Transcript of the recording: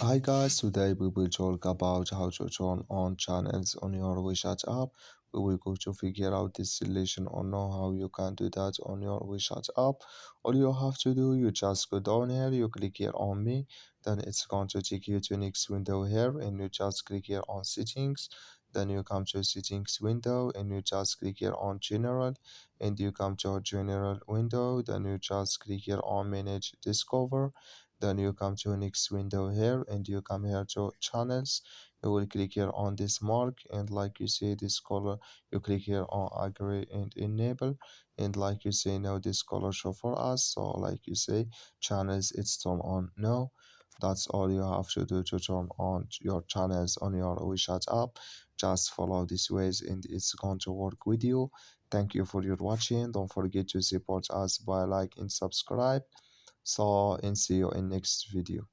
Hi guys, today we will talk about how to turn on channels on your WeChat app. We will go to figure out this solution or know how you can do that on your WeChat app. All you have to do, you just go down here, you click here on me, then it's going to take you to next window here and you just click here on settings. Then you come to settings window and you just click here on general and you come to general window. Then you just click here on manage discover, then you come to next window here and you come here to channels. You will click here on this mark and like you see this color, you click here on agree and enable, and like you say now this color show for us. So like you say channels, it's turn on now. That's all you have to do to turn on your channels on your WeChat app. Just follow these ways and it's going to work with you. Thank you for your watching. Don't forget to support us by like and subscribe. So and see you in next video.